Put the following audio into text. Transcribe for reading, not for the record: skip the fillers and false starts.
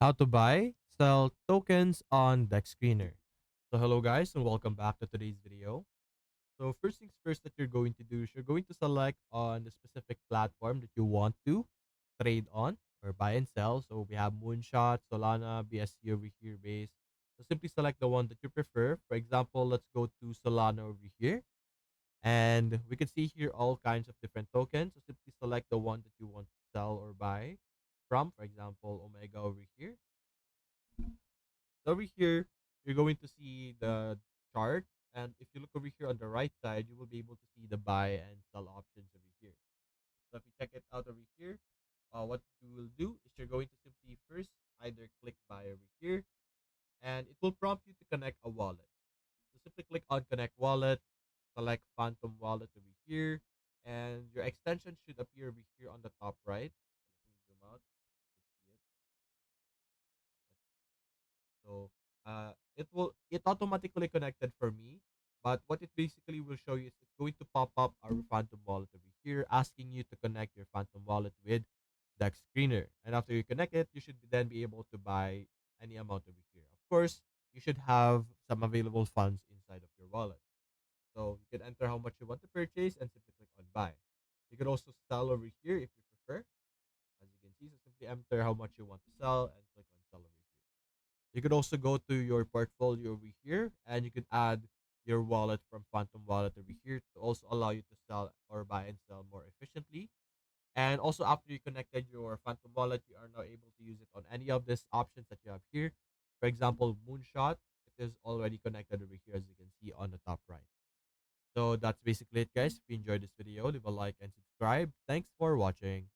How to buy, sell tokens on DEXscreener. So hello guys and welcome back to today's video. So first things first that you're going to do is you're going to select on the specific platform that you want to trade on or buy and sell. So we have Moonshot, Solana, BSC over here base. So simply select the one that you prefer. For example, let's go to Solana over here. And we can see here all kinds of different tokens. So simply select the one that you want to sell or buy from. For example, Omega over here. So over here, you're going to see the chart. And if you look over here on the right side, you will be able to see the buy and sell options over here. So if you check it out over here, what you will do is you're going to simply first either click buy over here, and it will prompt you to connect a wallet. So simply click on connect wallet, select Phantom Wallet over here, and your extension should appear over here on the top right. Let me zoom out. You can see it. So it automatically connected for me. But what it basically will show you is it's going to pop up our Phantom Wallet over here, asking you to connect your Phantom Wallet with DEXscreener. And after you connect it, you should then be able to buy any amount over here. Of course, you should have some available funds inside of your wallet. So you can enter how much you want to purchase and simply click on buy. You can also sell over here if you prefer. As you can see, so simply enter how much you want to sell and click on sell over here. You could also go to your portfolio over here and you could add your wallet from Phantom Wallet over here to also allow you to sell or buy and sell more efficiently. And also after you connected your Phantom Wallet, you are now able to use it on any of these options that you have here. For example, Moonshot, it is already connected over here as you can see on the top right. So that's basically it guys. If you enjoyed this video, leave a like and subscribe. Thanks for watching.